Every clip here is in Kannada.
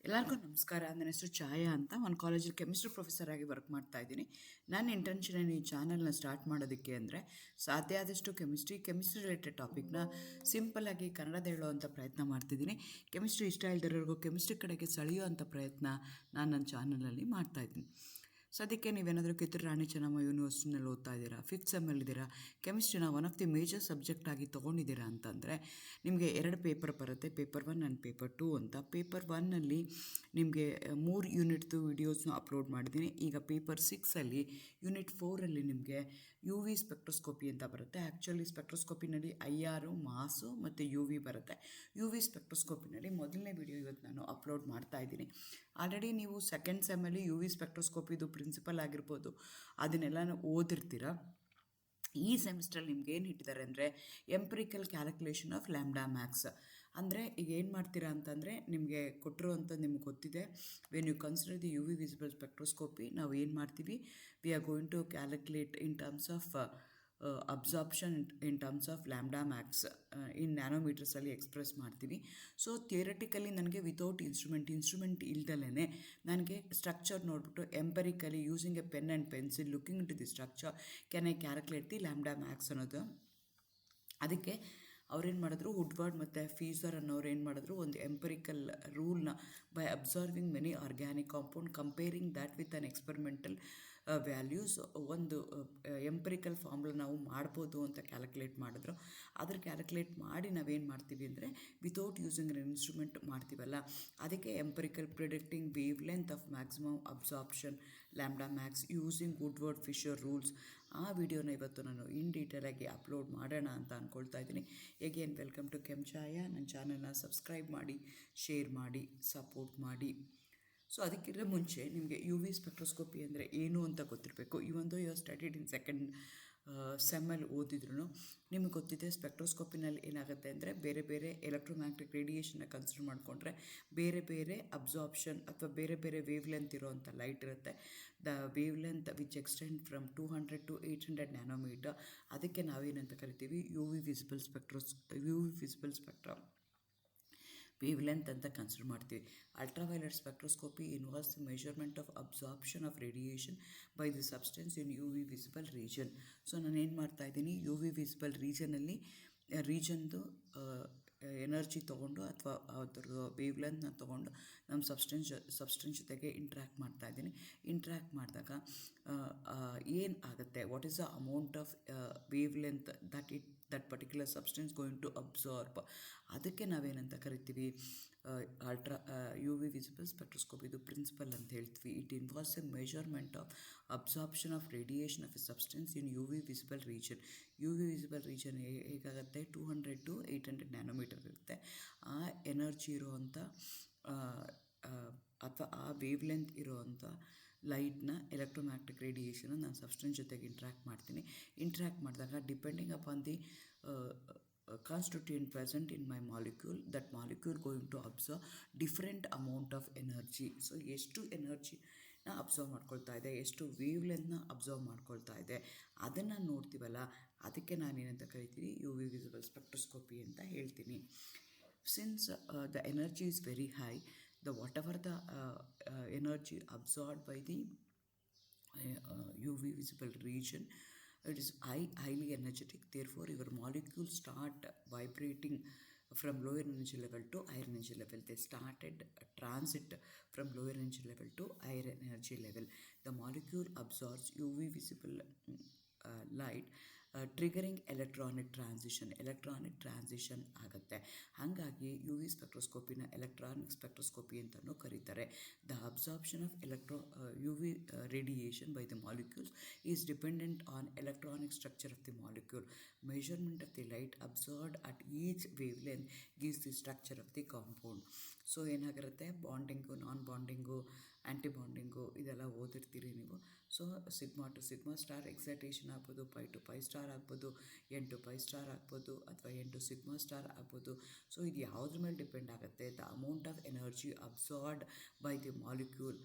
ಎಲ್ಲರಿಗೂ ನಮಸ್ಕಾರ. ನನ್ನ ಹೆಸರು ಛಾಯಾ ಅಂತ. ಒಂದು ಕಾಲೇಜಲ್ಲಿ ಕೆಮಿಸ್ಟ್ರಿ ಪ್ರೊಫೆಸರ್ ಆಗಿ ವರ್ಕ್ ಮಾಡ್ತಾ ಇದ್ದೀನಿ. ನನ್ನ ಇಂಟೆನ್ಷನ್ ಈ ಚಾನಲ್ನ ಸ್ಟಾರ್ಟ್ ಮಾಡೋದಕ್ಕೆ ಅಂದರೆ ಸಾಧ್ಯ ಆದಷ್ಟು ಕೆಮಿಸ್ಟ್ರಿ ರಿಲೇಟೆಡ್ ಟಾಪಿಕ್ನ ಸಿಂಪಲ್ಲಾಗಿ ಕನ್ನಡದ ಹೇಳುವಂಥ ಪ್ರಯತ್ನ ಮಾಡ್ತಿದ್ದೀನಿ. ಕೆಮಿಸ್ಟ್ರಿ ಇಷ್ಟ ಇಲ್ದಿರೋರ್ಗೂ ಕೆಮಿಸ್ಟ್ರಿ ಕಡೆಗೆ ಸೆಳೆಯುವಂಥ ಪ್ರಯತ್ನ ನಾನು ನನ್ನ ಚಾನಲಲ್ಲಿ ಮಾಡ್ತಾಯಿದ್ದೀನಿ. ಸದ್ಯಕ್ಕೆ ನೀವೇನಾದರೂ ಕಿತ್ತೂರು ರಾಣಿ ಚೆನ್ನಮ್ಮ ಯೂನಿವರ್ಸಿಟಿನಲ್ಲಿ ಓದ್ತಾ ಇದ್ದೀರಾ, 5th ಸೆಮ್ಮಲ್ಲಿದ್ದೀರಾ, ಕೆಮಿಸ್ಟ್ರಿನ one of the major subject ಆಗಿ ತೊಗೊಂಡಿದ್ದೀರಾ ಅಂತಂದರೆ ನಿಮಗೆ 2 ಪೇಪರ್ ಬರುತ್ತೆ, ಪೇಪರ್ 1 ಆ್ಯಂಡ್ ಪೇಪರ್ 2 ಅಂತ. ಪೇಪರ್ 1ನಲ್ಲಿ ನಿಮಗೆ 3 ಯೂನಿಟ್ದು ವಿಡಿಯೋಸ್ನ ಅಪ್ಲೋಡ್ ಮಾಡಿದ್ದೀನಿ. ಈಗ ಪೇಪರ್ 6ಅಲ್ಲಿ ಯೂನಿಟ್ 4ಅಲ್ಲಿ ನಿಮಗೆ UV ಸ್ಪೆಕ್ಟ್ರೋಸ್ಕೋಪಿ ಅಂತ ಬರುತ್ತೆ. ಆ್ಯಕ್ಚುಲಿ ಸ್ಪೆಕ್ಟ್ರೋಸ್ಕೋಪಿನಲ್ಲಿ IR, ಮಾಸು ಮತ್ತು UV ಬರುತ್ತೆ. UV ಸ್ಪೆಕ್ಟ್ರೋಸ್ಕೋಪಿನಲ್ಲಿ ಮೊದಲನೇ ವಿಡಿಯೋ ಇವತ್ತು ನಾನು ಅಪ್ಲೋಡ್ ಮಾಡ್ತಾ ಇದ್ದೀನಿ. ಆಲ್ರೆಡಿ ನೀವು 2nd ಸೆಮ್ಮಲ್ಲಿ UV ಸ್ಪೆಕ್ಟ್ರೋಸ್ಕೋಪಿದು ಪ್ರಿನ್ಸಿಪಲ್ ಆಗಿರ್ಬೋದು ಅದನ್ನೆಲ್ಲ ಓದಿರ್ತೀರ. ಈ ಸೆಮಿಸ್ಟ್ರಲ್ಲಿ ನಿಮ್ಗೆ ಏನು ಇಟ್ಟಿದ್ದಾರೆ ಅಂದರೆ empirical calculation of lambda max. ಅಂದರೆ ಈಗ ಏನು ಮಾಡ್ತೀರಾ ಅಂತಂದರೆ ನಿಮಗೆ ಕೊಟ್ಟಿರೋವಂಥದ್ದು ನಿಮ್ಗೆ ಗೊತ್ತಿದೆ. When you consider the UV visible spectroscopy ನಾವು ಏನು ಮಾಡ್ತೀವಿ, we are going to calculate in terms of absorption in terms of lambda max in ನ್ಯಾನೋಮೀಟರ್ಸಲ್ಲಿ ಎಕ್ಸ್ಪ್ರೆಸ್ ಮಾಡ್ತೀವಿ. ಸೊ ಥಿಯರಿಟಿಕಲಿ ನನಗೆ ವಿತೌಟ್ ಇನ್ಸ್ಟ್ರೂಮೆಂಟ್ ಇಲ್ದಲೇ ನನಗೆ ಸ್ಟ್ರಕ್ಚರ್ ನೋಡಿಬಿಟ್ಟು empirically using a pen and pencil looking into the structure can I calculate the lambda Max ಅನ್ನೋದು. ಅದಕ್ಕೆ ಅವ್ರೇನು ಮಾಡಿದ್ರು, ವುಡ್ವರ್ಡ್ ಮತ್ತು ಫೀಸರ್ ಅನ್ನೋರು ಏನು ಮಾಡಿದ್ರು, ಒಂದು ಎಂಪರಿಕಲ್ ರೂಲ್ನ by observing many organic compound comparing that with an experimental values ಒಂದು ಎಂಪರಿಕಲ್ ಫಾರ್ಮ್ಲ ನಾವು ಮಾಡ್ಬೋದು ಅಂತ ಕ್ಯಾಲ್ಕುಲೇಟ್ ಮಾಡಿದ್ರು. ಅದ್ರ ಕ್ಯಾಲ್ಕುಲೇಟ್ ಮಾಡಿ ನಾವೇನು ಮಾಡ್ತೀವಿ ಅಂದರೆ ವಿತೌಟ್ ಯೂಸಿಂಗ್ ಅನ್ ಇನ್ಸ್ಟ್ರೂಮೆಂಟ್ ಮಾಡ್ತೀವಲ್ಲ, ಅದಕ್ಕೆ empirical predicting wavelength of maximum absorption lambda max using Woodward Fisher rules. ಆ ವಿಡಿಯೋನ ಇವತ್ತು ನಾನು ಇನ್ ಡೀಟೇಲಾಗಿ ಅಪ್ಲೋಡ್ ಮಾಡೋಣ ಅಂತ ಅಂದ್ಕೊಳ್ತಾ ಇದ್ದೀನಿ. ಎಗೇನ್ ವೆಲ್ಕಮ್ ಟು ಛಾಯಾ. ನನ್ನ ಚಾನಲ್ನ ಸಬ್ಸ್ಕ್ರೈಬ್ ಮಾಡಿ, ಶೇರ್ ಮಾಡಿ, ಸಪೋರ್ಟ್ ಮಾಡಿ. ಸೊ ಅದಕ್ಕಿಂತ ಮುಂಚೆ ನಿಮಗೆ UV ಸ್ಪೆಕ್ಟ್ರೋಸ್ಕೋಪಿ ಅಂದರೆ ಏನು ಅಂತ ಗೊತ್ತಿರಬೇಕು. ಇವೊಂದು ಯು ಸ್ಟಡಿಡ್ ಇನ್ 2nd ಸೆಮ್ಮಲ್ಲಿ ಓದಿದ್ರು ನಿಮಗೆ ಗೊತ್ತಿದೆ. ಸ್ಪೆಕ್ಟ್ರೋಸ್ಕೋಪಿನಲ್ಲಿ ಏನಾಗುತ್ತೆ ಅಂದರೆ ಬೇರೆ ಬೇರೆ ಎಲೆಕ್ಟ್ರೋಮ್ಯಾಗ್ನೆಟಿಕ್ ರೇಡಿಯೇಷನ್ನ ಕನ್ಸಿಡರ್ ಮಾಡಿಕೊಂಡ್ರೆ ಬೇರೆ ಬೇರೆ ಅಬ್ಸಾರ್ಪ್ಷನ್ ಅಥವಾ ಬೇರೆ ಬೇರೆ ವೇವ್ ಲೆಂತ್ ಇರೋವಂಥ ಲೈಟ್ ಇರುತ್ತೆ. The wave length which extend from 200 to 800 nanometre. ಅದಕ್ಕೆ ನಾವೇನಂತ ಕರಿತೀವಿ, UV visible spectrum wave length ಅಂತ ಕನ್ಸಿಡರ್ ಮಾಡ್ತೀವಿ. Ultraviolet spectroscopy involves the measurement of absorption of radiation by the substance in UV visible region. So ನಾನೇನು ಮಾಡ್ತಾಯಿದ್ದೀನಿ, UV ವಿಸಿಬಲ್ ರೀಜನ್ದು ಎನರ್ಜಿ ತೊಗೊಂಡು ಅಥವಾ ಅದ್ರ ವೇವ್ ಲೆಂತ್ನ ತೊಗೊಂಡು ನಮ್ಮ ಸಬ್ಸ್ಟೆನ್ಸ್ ಜೊತೆಗೆ ಇಂಟ್ರ್ಯಾಕ್ಟ್ ಮಾಡ್ತಾಯಿದ್ದೀನಿ. ಇಂಟ್ರ್ಯಾಕ್ಟ್ ಮಾಡಿದಾಗ ಏನು ಆಗುತ್ತೆ, what is the amount of wave length that particular substance going to absorb. ಅದಕ್ಕೆ ನಾವೇನಂತ ಕರಿತೀವಿ, UV ವಿಸಿಬಲ್ ಸ್ಪೆಕ್ಟ್ರೋಸ್ಕೋಪಿದು ಪ್ರಿನ್ಸಿಪಲ್ ಅಂತ ಹೇಳ್ತೀವಿ. It involves a measurement of absorption of radiation of a substance in UV visible region. UV visible region ಹೇಗಾಗುತ್ತೆ, 200 to 800 ನ್ಯಾನೋಮೀಟರ್ ಇರುತ್ತೆ. ಆ ಎನರ್ಜಿ ಇರುವಂಥ ಅಥವಾ ಆ ವೇವ್ ಲೆಂತ್ ಇರುವಂಥ ಲೈಟ್ನ ಎಲೆಕ್ಟ್ರೋಮ್ಯಾಗ್ನೆಟಿಕ್ ರೇಡಿಯೇಷನ್ ನಾನು ಸಬ್ಸ್ಟೆನ್ಸ್ ಜೊತೆಗೆ ಇಂಟ್ರ್ಯಾಕ್ಟ್ ಮಾಡ್ತೀನಿ. ಇಂಟ್ರ್ಯಾಕ್ಟ್ ಮಾಡಿದಾಗ depending upon the constituent present in my molecule, that molecule going to absorb different amount of energy. So ಎಷ್ಟು ಎನರ್ಜಿನ ಅಬ್ಸರ್ವ್ ಮಾಡ್ಕೊಳ್ತಾ ಇದೆ, ಎಷ್ಟು ವೇವ್ ಲೆಂತ್ನ ಅಬ್ಸರ್ವ್ ಮಾಡ್ಕೊಳ್ತಾ ಇದೆ, ಅದನ್ನು ನೋಡ್ತೀವಲ್ಲ, ಅದಕ್ಕೆ ನಾನೇನಂತ ಕರಿತೀನಿ, UV ವಿಸಿಬಲ್ ಸ್ಪೆಕ್ಟ್ರೋಸ್ಕೋಪಿ ಅಂತ ಹೇಳ್ತೀನಿ. Since the energy is very high, whatever the energy absorbed by the UV visible region, it is highly energetic. Therefore your molecules start vibrating from lower energy level to higher energy level. They started transit from lower energy level to higher energy level. The molecule absorbs UV visible light, triggering electronic transition ಆಗುತ್ತೆ. ಹಾಗಾಗಿ UV ಸ್ಪೆಕ್ಟ್ರೋಸ್ಕೋಪಿನ ಎಲೆಕ್ಟ್ರಾನಿಕ್ ಸ್ಪೆಕ್ಟ್ರೋಸ್ಕೋಪಿ ಅಂತಲೂ ಕರೀತಾರೆ. The absorption of UV radiation by the molecules is dependent on electronic structure of the molecule. Measurement of the light absorbed at each wave length gives the structure of the compound. So ಏನಾಗಿರುತ್ತೆ, ಬಾಂಡಿಂಗು, ನಾನ್ ಬಾಂಡಿಂಗು, ಆ್ಯಂಟಿ ಬಾಂಡಿಂಗು ಇದೆಲ್ಲ ಓದಿರ್ತೀರಿ ನೀವು. So sigma two sigma star excitation ಆಗ್ಬೋದು, ಪೈ ಟು ಪೈ ಸ್ಟಾರ್ ಆಗ್ಬೋದು, N to ಪೈ ಸ್ಟಾರ್ ಆಗ್ಬೋದು, ಅಥವಾ N to ಸಿಗ್ಮಾ ಸ್ಟಾರ್ ಆಗ್ಬೋದು. ಸೊ ಇದು ಯಾವುದ್ರ ಮೇಲೆ ಡಿಪೆಂಡ್ ಆಗುತ್ತೆ, the amount of energy absorbed by the molecule,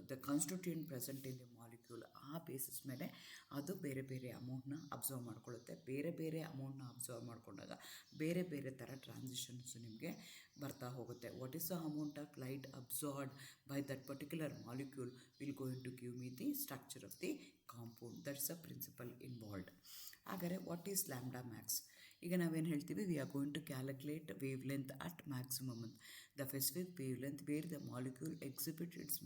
the constituent present in the molecule molecule. ಆ ಬೇಸಿಸ್ ಮೇಲೆ ಅದು ಬೇರೆ ಬೇರೆ ಅಮೌಂಟ್ನ ಅಬ್ಸರ್ವ್ ಮಾಡ್ಕೊಳ್ಳುತ್ತೆ. ಬೇರೆ ಬೇರೆ ಅಮೌಂಟ್ನ ಅಬ್ಸರ್ವ್ ಮಾಡಿಕೊಂಡಾಗ ಬೇರೆ ಬೇರೆ ಥರ ಟ್ರಾನ್ಸಿಷನ್ಸ್ ನಿಮಗೆ ಬರ್ತಾ ಹೋಗುತ್ತೆ. What is the amount of light absorbed by that particular molecule will going to give me the structure of the compound. That's a principle involved. ಹಾಗಾದರೆ ವಾಟ್ ಈಸ್ ಲ್ಯಾಂಬ್ಡಾ ಮ್ಯಾಕ್ಸ್? ಈಗ ನಾವೇನು ಹೇಳ್ತೀವಿ, we are going to calculate wave length at maximum, the specific wave length where the molecule exhibit its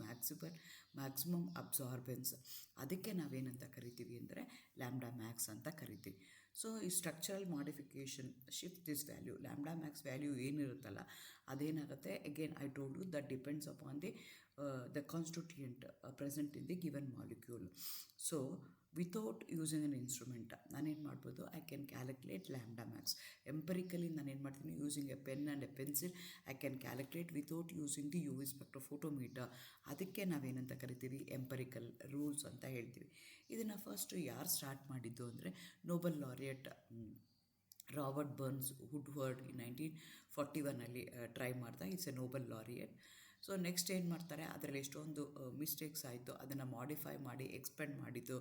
maximum absorbance. ಅದಕ್ಕೆ ನಾವೇನಂತ ಕರಿತೀವಿ ಅಂದರೆ ಲ್ಯಾಂಬ್ಡಾ ಮ್ಯಾಕ್ಸ್ ಅಂತ ಕರಿತೀವಿ. ಸೊ ಈ structural modification shift this value, lambda max value ಏನಿರುತ್ತಲ್ಲ ಅದೇನಾಗುತ್ತೆ, again I told you that depends upon the constituent present in the given molecule. So without using an instrument ನಾನೇನು ಮಾಡ್ಬೋದು, I can calculate lambda max. Empirically ನಾನೇನು ಮಾಡ್ತೀನಿ, using a pen and a pencil I can calculate without using the UV spectrophotometer. ಅದಕ್ಕೆ ನಾವೇನಂತ ಕರಿತೀವಿ, ಎಂಪರಿಕಲ್ ರೂಲ್ಸ್ ಅಂತ ಹೇಳ್ತೀವಿ. ಇದನ್ನು ಫಸ್ಟು ಯಾರು ಸ್ಟಾರ್ಟ್ ಮಾಡಿದ್ದು ಅಂದರೆ Nobel laureate Robert Burns Woodward 1941 try ಮಾಡ್ದ. It's a Nobel laureate. So next ಏನು ಮಾಡ್ತಾರೆ, ಅದರಲ್ಲಿ ಎಷ್ಟೊಂದು ಮಿಸ್ಟೇಕ್ಸ್ ಆಯಿತು, ಅದನ್ನು ಮಾಡಿಫೈ ಮಾಡಿ ಎಕ್ಸ್ಪೆಂಡ್ ಮಾಡಿದ್ದು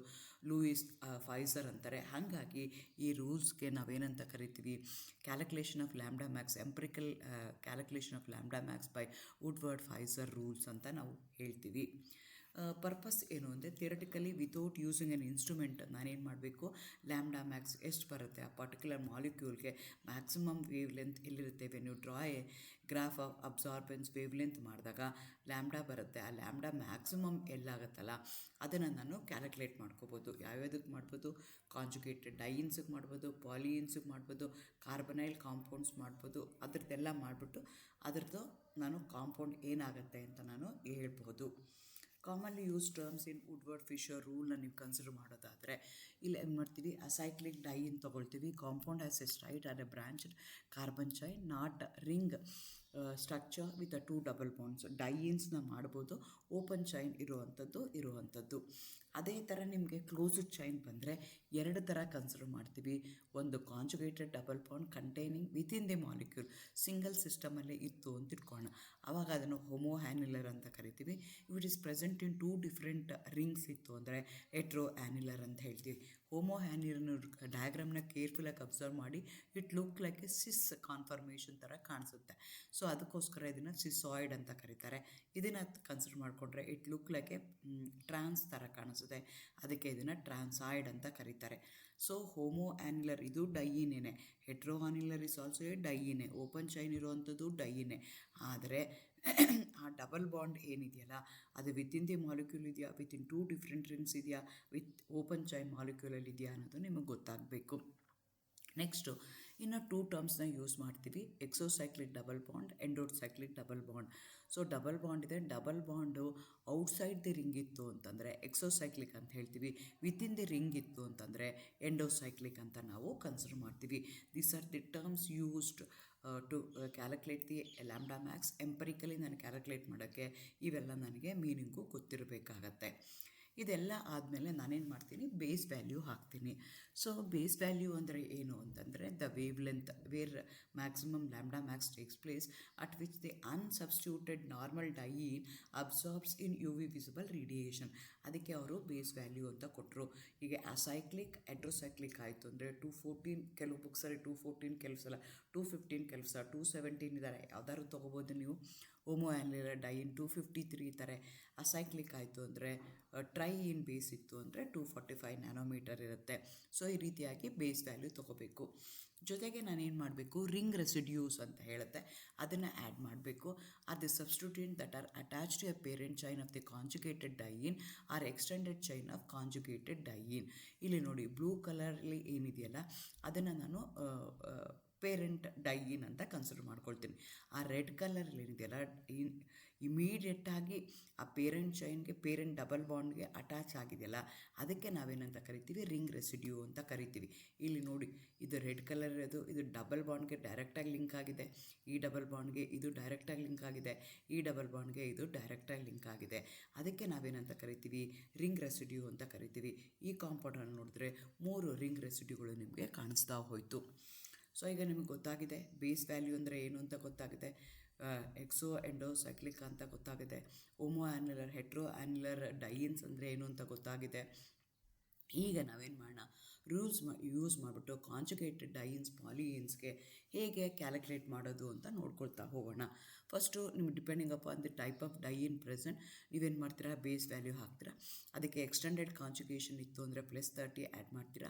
ಲೂಯಿಸ್ ಫೈಸರ್ ಅಂತಾರೆ. ಹಾಗಾಗಿ ಈ ರೂಲ್ಸ್ಗೆ ನಾವೇನಂತ ಕರಿತೀವಿ, calculation of lambda max, empirical calculation of lambda max by Woodward Fieser rules ಅಂತ ನಾವು ಹೇಳ್ತೀವಿ. ಪರ್ಪಸ್ ಏನು ಅಂದರೆ, theoretically without using an instrument ನಾನೇನು ಮಾಡಬೇಕು, ಲ್ಯಾಂಬ್ಡಾ ಮ್ಯಾಕ್ಸ್ ಎಷ್ಟು ಬರುತ್ತೆ ಆ ಪರ್ಟಿಕ್ಯುಲರ್ ಮಾಲಿಕ್ಯೂಲ್ಗೆ, ಮ್ಯಾಕ್ಸಿಮಮ್ ವೇವ್ ಲೆಂತ್ ಎಲ್ಲಿರುತ್ತೆ, when you draw a graph of absorbance wavelength ಮಾಡಿದಾಗ ಲ್ಯಾಂಬ್ಡಾ ಬರುತ್ತೆ. ಆ ಲ್ಯಾಂಬ್ಡಾ ಮ್ಯಾಕ್ಸಿಮಮ್ ಎಲ್ಲಾಗುತ್ತಲ್ಲ ಅದನ್ನು ನಾನು ಕ್ಯಾಲ್ಕುಲೇಟ್ ಮಾಡ್ಕೋಬೋದು. ಯಾವ್ಯಾವುದಕ್ಕೆ ಮಾಡ್ಬೋದು, ಕಾಂಜುಗೇಟೆಡ್ ಡೈಯಿನ್ಸಿಗೆ ಮಾಡ್ಬೋದು, ಪಾಲಿಯಿನ್ಸಿಗೆ ಮಾಡ್ಬೋದು, ಕಾರ್ಬನೈಲ್ ಕಾಂಪೌಂಡ್ಸ್ ಮಾಡ್ಬೋದು. ಅದ್ರದ್ದೆಲ್ಲ ಮಾಡಿಬಿಟ್ಟು ಅದರದ್ದು ನಾನು ಕಾಂಪೌಂಡ್ ಏನಾಗುತ್ತೆ ಅಂತ ನಾನು ಹೇಳ್ಬೋದು. Commonly use terms in Woodward Fisher ರೂಲ್ನ ನೀವು ಕನ್ಸಿಡರ್ ಮಾಡೋದಾದರೆ ಇಲ್ಲಿ ಏನು ಮಾಡ್ತೀವಿ, ಅಸೈಕ್ಲಿಕ್ ಡೈಯಿನ್ ತೊಗೊಳ್ತೀವಿ. Compound has a straight and a branched carbon chain, not ring structure with a 2 double bonds. ಡೈಯಿನ್ಸ್ನ ಮಾಡ್ಬೋದು, ಓಪನ್ ಚೈನ್ ಇರುವಂಥದ್ದು. ಅದೇ ಥರ ನಿಮಗೆ ಕ್ಲೋಸ್ಡ್ ಚೈನ್ ಬಂದರೆ 2 ಥರ ಕನ್ಸಿಡರ್ ಮಾಡ್ತೀವಿ. ಒಂದು conjugated double bond containing within the molecule, single ಸಿಸ್ಟಮಲ್ಲೇ ಇತ್ತು ಅಂತ ಇಟ್ಕೊಳ್ಳೋಣ, ಆವಾಗ ಅದನ್ನು ಹೋಮೋ ಆ್ಯನ್ಯುಲರ್ ಅಂತ ಕರಿತೀವಿ. It is present in 2 different rings ಇತ್ತು ಅಂದರೆ ಹೆಟ್ರೋ ಆ್ಯನ್ಯುಲರ್ ಅಂತ ಹೇಳ್ತೀವಿ. ಹೋಮೋ ಆ್ಯನ್ಯುಲರ್ ಡಯಾಗ್ರಾಮ್ನ ಕೇರ್ಫುಲ್ಲಾಗಿ ಅಬ್ಸರ್ವ್ ಮಾಡಿ, it look like a cis conformation ಥರ ಕಾಣಿಸುತ್ತೆ. ಸೊ ಅದಕ್ಕೋಸ್ಕರ ಇದನ್ನು ಸಿಸಾಯ್ಡ್ ಅಂತ ಕರೀತಾರೆ. ಇದನ್ನು ಕನ್ಸಿಡರ್ ಮಾಡಿಕೊಂಡ್ರೆ ಇಟ್ ಲುಕ್ ಲೈಕ್ ಎ ಟ್ರಾನ್ಸ್ ಥರ ಕಾಣಿಸುತ್ತೆ, ಅದಕ್ಕೆ ಇದನ್ನು ಟ್ರಾನ್ಸಾಯ್ಡ್ ಅಂತ ಕರೀತಾರೆ. ಸೊ ಹೋಮೋ ಆ್ಯನ್ಯುಲರ್ ಇದು ಡೈಯಿನೇ, heteroannular is also a ಡೈಯಿನೇ, ಓಪನ್ ಚೈನ್ ಇರುವಂಥದ್ದು ಡೈಯಿನೇ. ಆದರೆ ಆ ಡಬಲ್ ಬಾಂಡ್ ಏನಿದೆಯಲ್ಲ ಅದು ವಿತಿನ್ ದಿ ಮಾಲಿಕ್ಯೂಲ್ ಇದೆಯಾ, ವಿತಿನ್ 2 ಡಿಫ್ರೆಂಟ್ ರಿಂಗ್ಸ್ ಇದೆಯಾ, ವಿತ್ ಓಪನ್ ಚೈನ್ ಮಾಲಿಕ್ಯೂಲಲ್ಲಿ ಇದೆಯಾ ಅನ್ನೋದು ನಿಮಗೆ ಗೊತ್ತಾಗಬೇಕು. ನೆಕ್ಸ್ಟು ಇನ್ನು 2 ಟರ್ಮ್ಸ್ನ ಯೂಸ್ ಮಾಡ್ತೀವಿ, exocyclic double bond, endocyclic double bond. So double bond ಇದೆ, double bond outside the ring ಇತ್ತು ಅಂತಂದರೆ ಎಕ್ಸೋಸೈಕ್ಲಿಕ್ ಅಂತ ಹೇಳ್ತೀವಿ, ವಿತಿನ್ ದಿ ರಿಂಗ್ ಇತ್ತು ಅಂತಂದರೆ ಎಂಡೋಸೈಕ್ಲಿಕ್ ಅಂತ ನಾವು ಕನ್ಸಿಡರ್ ಮಾಡ್ತೀವಿ. These are the terms used to calculate the lambda max. Empirically ನಾನು ಕ್ಯಾಲ್ಕುಲೇಟ್ ಮಾಡೋಕ್ಕೆ ಇವೆಲ್ಲ ನನಗೆ ಮೀನಿಂಗು ಗೊತ್ತಿರಬೇಕಾಗತ್ತೆ. ಇದೆಲ್ಲ ಆದಮೇಲೆ ನಾನೇನು ಮಾಡ್ತೀನಿ, ಬೇಸ್ ವ್ಯಾಲ್ಯೂ ಹಾಕ್ತೀನಿ. ಸೊ ಬೇಸ್ ವ್ಯಾಲ್ಯೂ ಅಂದರೆ ಏನು ಅಂತಂದರೆ the wave length where maximum lambda max takes place at which the unsubstituted normal diene absorbs in UV visible radiation. ಅದಕ್ಕೆ ಅವರು ಬೇಸ್ ವ್ಯಾಲ್ಯೂ ಅಂತ ಕೊಟ್ಟರು. ಈಗ ಅಸೈಕ್ಲಿಕ್ ಹೆಟ್ರೋಸೈಕ್ಲಿಕ್ ಆಯಿತು ಅಂದರೆ 214, ಕೆಲವು ಬುಕ್ಸಲ್ಲಿ 214, ಕೆಲವು ಸಲ 215, ಕೆಲವು ಸಲ 217 ಇದ್ದಾರೆ, ಯಾವ್ದಾದ್ರು ತೊಗೋಬೋದು ನೀವು. ಹೋಮೋ ಆ್ಯನ್ಯುಲರ್ ಡೈಯಿನ್ 253 ಇದ್ದಾರೆ. ಅಸೈಕ್ಲಿಕ್ ಆಯಿತು ಅಂದರೆ ಟ್ರೈ ಇನ್ ಬೇಸ್ ಇತ್ತು ಅಂದರೆ 245 ನ್ಯಾನೋಮೀಟರ್ ಇರುತ್ತೆ. ಸೊ ಈ ರೀತಿಯಾಗಿ ಬೇಸ್ ವ್ಯಾಲ್ಯೂ ತೊಗೋಬೇಕು. ಜೊತೆಗೆ ನಾನೇನು ಮಾಡಬೇಕು, ರಿಂಗ್ ರೆಸಿಡ್ಯೂಸ್ ಅಂತ ಹೇಳುತ್ತೆ, ಅದನ್ನು ಆ್ಯಡ್ ಮಾಡಬೇಕು. Are the substituent that are attach to a parent chain of the conjugated diene or extended chain of conjugated diene. ಇಲ್ಲಿ ನೋಡಿ ಬ್ಲೂ ಕಲರಲ್ಲಿ ಏನಿದೆಯಲ್ಲ ಅದನ್ನು ನಾನು ಪೇರೆಂಟ್ ಡೈಯಿನ್ ಅಂತ ಕನ್ಸಿಡರ್ ಮಾಡ್ಕೊಳ್ತೀನಿ. ಆ ರೆಡ್ ಕಲರಲ್ಲಿ ಏನಿದೆಯಲ್ಲ ಇಮಿಡಿಯೇಟಾಗಿ ಆ ಪೇರೆಂಟ್ ಚೈನ್ಗೆ ಪೇರೆಂಟ್ ಡಬಲ್ ಬಾಂಡ್ಗೆ ಅಟ್ಯಾಚ್ ಆಗಿದೆಯಲ್ಲ ಅದಕ್ಕೆ ನಾವೇನಂತ ಕರಿತೀವಿ, ರಿಂಗ್ ರೆಸಿಡ್ಯೂ ಅಂತ ಕರಿತೀವಿ. ಇಲ್ಲಿ ನೋಡಿ ಇದು ರೆಡ್ ಕಲರ್ ಇರೋದು, ಇದು ಡಬಲ್ ಬಾಂಡ್ಗೆ ಡೈರೆಕ್ಟಾಗಿ ಲಿಂಕ್ ಆಗಿದೆ, ಈ ಡಬಲ್ ಬಾಂಡ್ಗೆ ಇದು ಡೈರೆಕ್ಟಾಗಿ ಲಿಂಕ್ ಆಗಿದೆ, ಈ ಡಬಲ್ ಬಾಂಡ್ಗೆ ಇದು ಡೈರೆಕ್ಟಾಗಿ ಲಿಂಕ್ ಆಗಿದೆ. ಅದಕ್ಕೆ ನಾವೇನಂತ ಕರಿತೀವಿ, ರಿಂಗ್ ರೆಸಿಡ್ಯೂ ಅಂತ ಕರಿತೀವಿ. ಈ ಕಾಂಪೌಂಡನ್ನು ನೋಡಿದ್ರೆ 3 ರಿಂಗ್ ರೆಸಿಡ್ಯೂಗಳು ನಿಮಗೆ ಕಾಣಿಸ್ತಾ ಹೋಯಿತು. ಸೊ ಈಗ ನಿಮಗೆ ಗೊತ್ತಾಗಿದೆ ಬೇಸ್ ವ್ಯಾಲ್ಯೂ ಅಂದರೆ ಏನು ಅಂತ ಗೊತ್ತಾಗಿದೆ. ಎಕ್ಸೋ ಎಂಡೋಸೈಕ್ಲಿಕ್ ಅಂತ ಗೊತ್ತಾಗಿದೆ, ಹೋಮೋ ಆ್ಯನ್ಯುಲರ್ ಹೆಟ್ರೋ ಆ್ಯನ್ಯುಲರ್ ಡೈಯಿನ್ಸ್ ಅಂದರೆ ಏನು ಅಂತ ಗೊತ್ತಾಗಿದೆ. ಈಗ ನಾವೇನು ಮಾಡೋಣ, ಯೂಸ್ ಮಾಡಿಬಿಟ್ಟು ಕಾಂಜುಗೇಟೆಡ್ ಡೈಯಿನ್ಸ್ ಪಾಲಿಯಿನ್ಸ್ಗೆ ಹೇಗೆ ಕ್ಯಾಲ್ಕುಲೇಟ್ ಮಾಡೋದು ಅಂತ ನೋಡ್ಕೊಳ್ತಾ ಹೋಗೋಣ. ಫಸ್ಟು ನಿಮ್ಗೆ depending upon the type of diene present ನೀವೇನು ಮಾಡ್ತೀರಾ, ಬೇಸ್ ವ್ಯಾಲ್ಯೂ ಹಾಕ್ತೀರಾ. ಅದಕ್ಕೆ ಎಕ್ಸ್ಟೆಂಡೆಡ್ ಕಾಂಜುಗೇಷನ್ ಇತ್ತು ಅಂದರೆ +30 ಆ್ಯಡ್ ಮಾಡ್ತೀರಾ.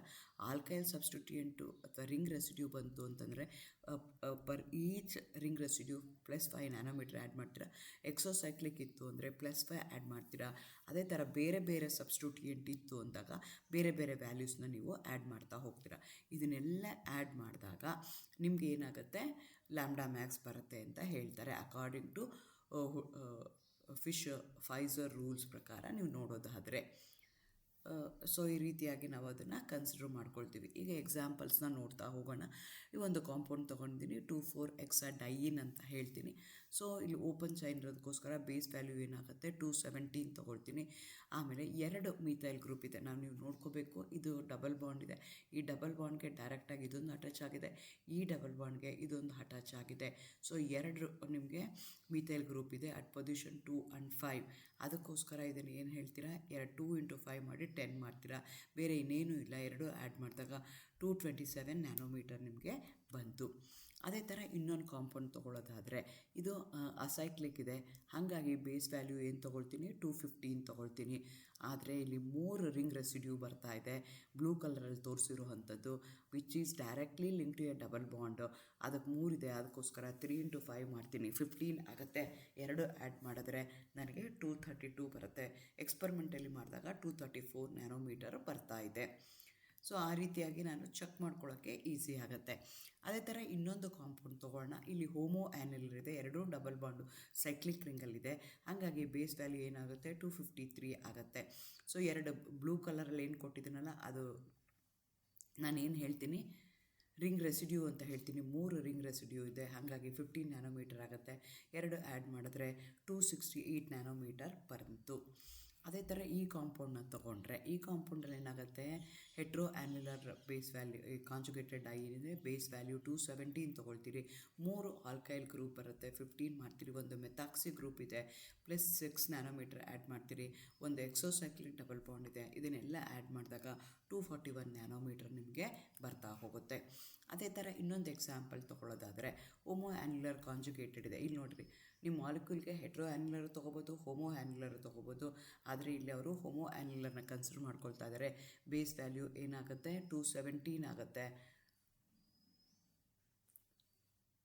ಆಲ್ಕೈಲ್ ಸಬ್ಸ್ಟಿಟ್ಯೂಯೆಂಟು ಅಥವಾ ರಿಂಗ್ ರೆಸಿಡ್ಯೂ ಬಂತು ಅಂತಂದರೆ per each ring residue +5 nanometre add ಮಾಡ್ತೀರಾ. ಎಕ್ಸೋಸೈಕ್ಲಿಕ್ ಇತ್ತು ಅಂದರೆ +5 ಆ್ಯಡ್ ಮಾಡ್ತೀರಾ. ಅದೇ ಥರ ಬೇರೆ ಬೇರೆ ಸಬ್ಸ್ಟಿಟ್ಯೂಯೆಂಟ್ ಇತ್ತು ಅಂದಾಗ ಬೇರೆ ಬೇರೆ ವ್ಯಾಲ್ಯೂಸ್ನ ನೀವು ಆ್ಯಡ್ ಮಾಡ್ತಾ ಹೋಗ್ತೀರಾ. ಇದನ್ನೆಲ್ಲ ಆ್ಯಡ್ ಮಾಡಿದಾಗ ನಿಮ್ಗೆ ಏನಾಗುತ್ತೆ, ಲ್ಯಾಂಬ್ಡಾ ಮ್ಯಾಕ್ಸ್ ಬರುತ್ತೆ ಅಂತ ಹೇಳ್ತಾರೆ ಅಕಾರ್ಡಿಂಗ್ ಟು ಫೈಸರ್ ರೂಲ್ಸ್ ಪ್ರಕಾರ ನೀವು ನೋಡೋದಾದರೆ. ಸೊ ಈ ರೀತಿಯಾಗಿ ನಾವು ಅದನ್ನು ಕನ್ಸಿಡರ್ ಮಾಡ್ಕೊಳ್ತೀವಿ. ಈಗ ಎಕ್ಸಾಂಪಲ್ಸ್ನ ನೋಡ್ತಾ ಹೋಗೋಣ. ಈ ಒಂದು ಕಾಂಪೌಂಡ್ ತೊಗೊಂಡಿದ್ದೀನಿ, 2,4-ಹೆಕ್ಸಾಡೈಯಿನ್ ಅಂತ ಹೇಳ್ತೀನಿ. ಸೊ ಇಲ್ಲಿ ಓಪನ್ ಚೈನ್ ಇರೋದಕ್ಕೋಸ್ಕರ ಬೇಸ್ ವ್ಯಾಲ್ಯೂ ಏನಾಗುತ್ತೆ, 217 ತೊಗೊಳ್ತೀನಿ. ಆಮೇಲೆ 2 ಮೀಥೈಲ್ ಗ್ರೂಪ್ ಇದೆ, ನೀವು ನೋಡ್ಕೋಬೇಕು. ಇದು ಡಬಲ್ ಬಾಂಡ್ ಇದೆ, ಈ ಡಬಲ್ ಬಾಂಡ್ಗೆ ಡೈರೆಕ್ಟಾಗಿ ಇದೊಂದು ಅಟ್ಯಾಚ್ ಆಗಿದೆ, ಈ ಡಬಲ್ ಬಾಂಡ್ಗೆ ಇದೊಂದು ಅಟ್ಯಾಚ್ ಆಗಿದೆ. ಸೊ 2 ನಿಮಗೆ ಮೀಥೈಲ್ ಗ್ರೂಪ್ ಇದೆ ಅಟ್ ಪೊಸಿಷನ್ 2 and 5. ಅದಕ್ಕೋಸ್ಕರ ಇದನ್ನು ಏನು ಹೇಳ್ತೀರಾ, 2 × 5 ಮಾಡಿ 10 ಮಾಡ್ತೀರಾ. ಬೇರೆ ಇನ್ನೇನು ಇಲ್ಲ, 2 ಆ್ಯಡ್ ಮಾಡಿದಾಗ 227 ನ್ಯಾನೋಮೀಟರ್ ನಿಮಗೆ ಬಂತು. ಅದೇ ಥರ ಇನ್ನೊಂದು ಕಾಂಪೌಂಡ್ ತೊಗೊಳ್ಳೋದಾದರೆ ಇದು ಅಸೈಕ್ಲಿಕ್ ಇದೆ, ಹಾಗಾಗಿ ಬೇಸ್ ವ್ಯಾಲ್ಯೂ ಏನು ತೊಗೊಳ್ತೀನಿ, 215 ತೊಗೊಳ್ತೀನಿ. ಆದರೆ ಇಲ್ಲಿ 3 ರಿಂಗ್ ರೆಸಿಡ್ಯೂ ಬರ್ತಾ ಇದೆ, ಬ್ಲೂ ಕಲರಲ್ಲಿ ತೋರಿಸಿರೋ ಅಂಥದ್ದು, which is directly link to a double bond. ಅದಕ್ಕೆ 3 ಇದೆ, ಅದಕ್ಕೋಸ್ಕರ 3 × 5 ಮಾಡ್ತೀನಿ, 15 ಆಗುತ್ತೆ. 2 ಆ್ಯಡ್ ಮಾಡಿದ್ರೆ ನನಗೆ 232 ಬರುತ್ತೆ. ಎಕ್ಸ್ಪರಿಮೆಂಟಲ್ಲಿ ಮಾಡಿದಾಗ 234 ನ್ಯಾನೋಮೀಟರ್ ಬರ್ತಾ ಇದೆ. ಸೊ ಆ ರೀತಿಯಾಗಿ ನಾನು ಚೆಕ್ ಮಾಡ್ಕೊಳ್ಳೋಕ್ಕೆ ಈಸಿ ಆಗುತ್ತೆ. ಅದೇ ಥರ ಇನ್ನೊಂದು ಕಾಂಪೌಂಡ್ ತೊಗೊಳ್ಳೋಣ. ಇಲ್ಲಿ ಹೋಮೋ ಆ್ಯನ್ಯುಲರ್ ಇದೆ, 2 ಡಬಲ್ ಬಾಂಡು ಸೈಕ್ಲಿಕ್ ರಿಂಗಲ್ಲಿದೆ, ಹಾಗಾಗಿ ಬೇಸ್ ವ್ಯಾಲ್ಯೂ ಏನಾಗುತ್ತೆ, 253 ಆಗುತ್ತೆ. ಸೊ 2 ಬ್ಲೂ ಕಲರಲ್ಲಿ ಏನು ಕೊಟ್ಟಿದ್ದೀನಲ್ಲ ಅದು ನಾನೇನು ಹೇಳ್ತೀನಿ, ರಿಂಗ್ ರೆಸಿಡ್ಯೂ ಅಂತ ಹೇಳ್ತೀನಿ. 3 ರಿಂಗ್ ರೆಸಿಡ್ಯೂ ಇದೆ, ಹಾಗಾಗಿ 15 ನ್ಯಾನೋಮೀಟರ್ ಆಗುತ್ತೆ. 2 ಆ್ಯಡ್ ಮಾಡಿದ್ರೆ 268 ನ್ಯಾನೋಮೀಟರ್ ಬಂತು. ಅದೇ ಥರ ಈ ಕಾಂಪೌಂಡ್ನ ತೊಗೊಂಡ್ರೆ, ಈ ಕಾಂಪೌಂಡಲ್ಲಿ ಏನಾಗುತ್ತೆ, ಹೆಟ್ರೋ ಆ್ಯನ್ಯುಲರ್ ಬೇಸ್ ವ್ಯಾಲ್ಯೂ ಕಾಂಜುಗೇಟೆಡ್ ಡೈಯಿನ್ ಇದೆ, ಬೇಸ್ ವ್ಯಾಲ್ಯೂ 217 ತೊಗೊಳ್ತೀರಿ. 3 ಆಲ್ಕೈಲ್ ಗ್ರೂಪ್ ಬರುತ್ತೆ, 15 ಮಾಡ್ತೀರಿ. ಒಂದು ಮೆಥಾಕ್ಸಿ ಗ್ರೂಪ್ ಇದೆ, +6 ನ್ಯಾನೋಮೀಟರ್ ಆ್ಯಡ್ ಮಾಡ್ತೀರಿ. ಒಂದು ಎಕ್ಸೋಸೈಕ್ಲಿಕ್ ಡಬಲ್ ಬಾಂಡ್ ಇದೆ, ಇದನ್ನೆಲ್ಲ ಆ್ಯಡ್ ಮಾಡಿದಾಗ 241 ನ್ಯಾನೋಮೀಟರ್ ನಿಮಗೆ ಬರ್ತಾ ಹೋಗುತ್ತೆ. ಅದೇ ಥರ ಇನ್ನೊಂದು ಎಕ್ಸಾಂಪಲ್ ತೊಗೊಳ್ಳೋದಾದರೆ ಹೋಮೋ ಆ್ಯನ್ಯುಲರ್ ಕಾಂಜುಗೇಟೆಡ್ ಇದೆ. ಇಲ್ಲಿ ನೋಡಿರಿ, ನಿಮ್ಮ ಮಾಲಿಕ್ಯೂಲ್ಗೆ ಹೆಟ್ರೋ ಆ್ಯನ್ಯುಲರ್ ತೊಗೋಬೋದು, ಹೋಮೋ ಆ್ಯನ್ಯುಲರ್ ತೊಗೋಬೋದು. ಆದರೆ ಇಲ್ಲಿ ಅವರು ಹೋಮೋ ಆ್ಯನ್ಯುಲರ್ನ ಕನ್ಸಿಡರ್ ಮಾಡ್ಕೊಳ್ತಾ ಇದ್ದಾರೆ. ಬೇಸ್ ವ್ಯಾಲ್ಯೂ ಏನಾಗುತ್ತೆ, 217 ಆಗುತ್ತೆ.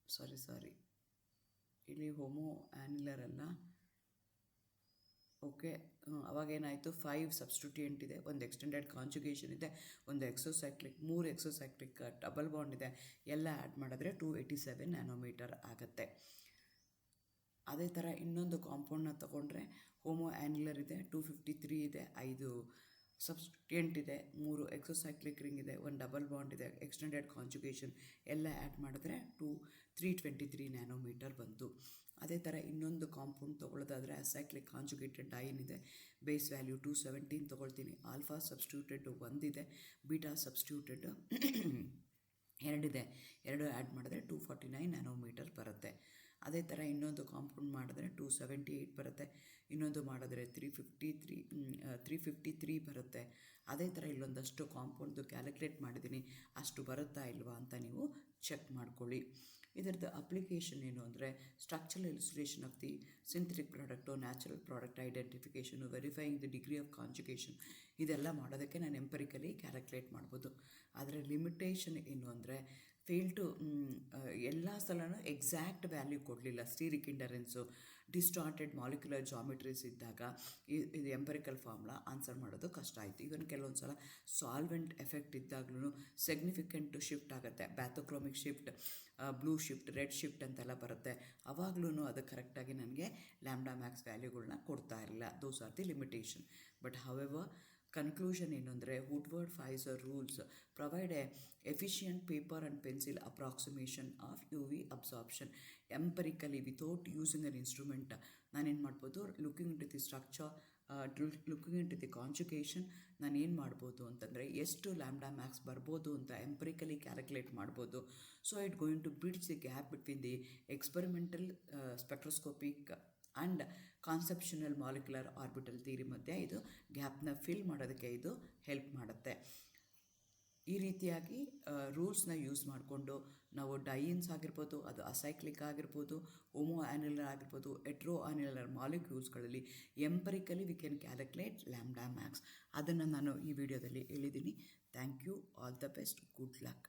ಸಾರಿ ಇಲ್ಲಿ ಹೋಮೋ ಆ್ಯನ್ಯುಲರ್ ಅಲ್ಲ, ಓಕೆ. ಅವಾಗೇನಾಯಿತು, 5 ಸಬ್ಸ್ಟಿಟ್ಯೂಯೆಂಟ್ ಇದೆ, ಒಂದು ಎಕ್ಸ್ಟೆಂಡೆಡ್ ಕಾಂಜುಗೇಷನ್ ಇದೆ, ಒಂದು ಎಕ್ಸೋಸೈಕ್ಲಿಕ್, 3 ಎಕ್ಸೋಸೈಕ್ಲಿಕ್ ಡಬಲ್ ಬಾಂಡ್ ಇದೆ. ಎಲ್ಲ ಆ್ಯಡ್ ಮಾಡಿದ್ರೆ 287 ನ್ಯಾನೋಮೀಟರ್ ಆಗುತ್ತೆ. ಅದೇ ಥರ ಇನ್ನೊಂದು ಕಾಂಪೌಂಡ್ನ ತೊಗೊಂಡ್ರೆ ಹೋಮೋ ಆ್ಯನ್ಯುಲರ್ ಇದೆ, 253 ಇದೆ, 5 ಸಬ್ಸ್ಟಿಟ್ಯೂಯೆಂಟ್ ಇದೆ, 3 ಎಕ್ಸೋಸೈಕ್ಲಿಕ್ ರಿಂಗ್ ಇದೆ, ಒಂದು ಡಬಲ್ ಬಾಂಡ್ ಇದೆ, ಎಕ್ಸ್ಟೆಂಡೆಡ್ ಕಾಂಜುಗೇಷನ್, ಎಲ್ಲ ಆ್ಯಡ್ ಮಾಡಿದ್ರೆ 323 ನ್ಯಾನೋಮೀಟರ್ ಬಂತು. ಅದೇ ಥರ ಇನ್ನೊಂದು ಕಾಂಪೌಂಡ್ ತೊಗೊಳ್ಳೋದಾದರೆ ಅಸೈಕ್ಲಿಕ್ ಕಾಂಜುಗೇಟೆಡ್ ಡೈಯಿನ್ ಇದೆ, ಬೇಸ್ ವ್ಯಾಲ್ಯೂ 217 ತೊಗೊಳ್ತೀನಿ. ಆಲ್ಫಾ ಸಬ್ಸ್ಟಿಟ್ಯೂಟೆಡ್ 1 ಇದೆ, ಬೀಟಾ ಸಬ್ಸ್ಟಿಟ್ಯೂಟೆಡ್ 2 ಇದೆ. 2 ಆ್ಯಡ್ ಮಾಡಿದ್ರೆ 249 ನ್ಯಾನೋಮೀಟರ್ ಬರುತ್ತೆ. ಅದೇ ಥರ ಇನ್ನೊಂದು ಕಾಂಪೌಂಡ್ ಮಾಡಿದ್ರೆ 278 ಬರುತ್ತೆ, ಇನ್ನೊಂದು ಮಾಡಿದ್ರೆ 353 ಬರುತ್ತೆ. ಅದೇ ಥರ ಇಲ್ಲೊಂದಷ್ಟು ಕಾಂಪೌಂಡ್ದು ಕ್ಯಾಲ್ಕುಲೇಟ್ ಮಾಡಿದ್ದೀನಿ, ಅಷ್ಟು ಬರುತ್ತಾ ಇಲ್ವಾ ಅಂತ ನೀವು ಚೆಕ್ ಮಾಡ್ಕೊಳ್ಳಿ. ಇದರದ್ದು ಅಪ್ಲಿಕೇಶನ್ ಏನು ಅಂದರೆ structural illustration of the synthetic product, natural product identification, verifying the degree of conjugation, ಇದೆಲ್ಲ ಮಾಡೋದಕ್ಕೆ ನಾನು ಎಂಪರಿಕಲಿ ಕ್ಯಾಲ್ಕುಲೇಟ್ ಮಾಡ್ಬೋದು. ಆದರೆ ಲಿಮಿಟೇಷನ್ ಏನು ಅಂದರೆ ಎಲ್ಲ ಸಲನೂ ಎಕ್ಸಾಕ್ಟ್ ವ್ಯಾಲ್ಯೂ ಕೊಡಲಿಲ್ಲ. ಸ್ಟೀರಿಕ್ ಇಂಡರೆನ್ಸು, ಡಿಸ್ಟಾರ್ಟೆಡ್ ಮಾಲಿಕ್ಯುಲರ್ ಜಾಮಿಟ್ರೀಸ್ ಇದ್ದಾಗ ಇದು ಎಂಪರಿಕಲ್ ಫಾರ್ಮುಲಾ ಆನ್ಸರ್ ಮಾಡೋದು ಕಷ್ಟ ಆಯಿತು. ಇವನ್ ಕೆಲವೊಂದು ಸಲ ಸಾಲ್ವೆಂಟ್ ಎಫೆಕ್ಟ್ ಇದ್ದಾಗ್ಲೂ ಸಿಗ್ನಿಫಿಕೆಂಟ್ ಶಿಫ್ಟ್ ಆಗುತ್ತೆ, bathochromic shift, blue shift, red shift ಅಂತೆಲ್ಲ ಬರುತ್ತೆ. ಆವಾಗ್ಲೂ ಅದು ಕರೆಕ್ಟಾಗಿ ನನಗೆ ಲ್ಯಾಂಬ್ಡಾ ಮ್ಯಾಕ್ಸ್ ವ್ಯಾಲ್ಯೂಗಳನ್ನ ಕೊಡ್ತಾ ಇರಲಿಲ್ಲ. Those are the limitation. But however conclusion ಏನು ಅಂದರೆ Woodward Fieser rules provide a efficient paper and pencil approximation of UV absorption. Empirically without using an instrument ನಾನೇನು ಮಾಡ್ಬೋದು, looking into the structure looking into the conjugation ನಾನು ಏನು ಮಾಡ್ಬೋದು ಅಂತಂದರೆ ಎಷ್ಟು ಲ್ಯಾಂಬ್ಡಾ ಮ್ಯಾಕ್ಸ್ ಬರ್ಬೋದು ಅಂತ ಎಂಪ್ರಿಕಲಿ ಕ್ಯಾಲ್ಕುಲೇಟ್ ಮಾಡ್ಬೋದು. So it going to bridge the gap between the experimental spectroscopic and conceptual molecular orbital theory ಮಧ್ಯೆ ಇದು ಗ್ಯಾಪ್ನ ಫಿಲ್ ಮಾಡೋದಕ್ಕೆ ಇದು ಹೆಲ್ಪ್ ಮಾಡುತ್ತೆ. ಈ ರೀತಿಯಾಗಿ ರೂಲ್ಸ್ನ ಯೂಸ್ ಮಾಡಿಕೊಂಡು ನಾವು ಡೈಯಿನ್ಸ್ ಆಗಿರ್ಬೋದು, ಅದು ಅಸೈಕ್ಲಿಕ್ ಆಗಿರ್ಬೋದು, ಹೋಮೋ ಆ್ಯನ್ಯುಲರ್ ಆಗಿರ್ಬೋದು, ಎಟ್ರೋ ಆ್ಯನ್ಯುಲರ್ ಮಾಲಿಕ್ಯೂಲ್ಸ್ಗಳಲ್ಲಿ empirically we can calculate lambda max. ಅದನ್ನು ನಾನು ಈ ವಿಡಿಯೋದಲ್ಲಿ ಹೇಳಿದ್ದೀನಿ. Thank you. All the best. Good luck.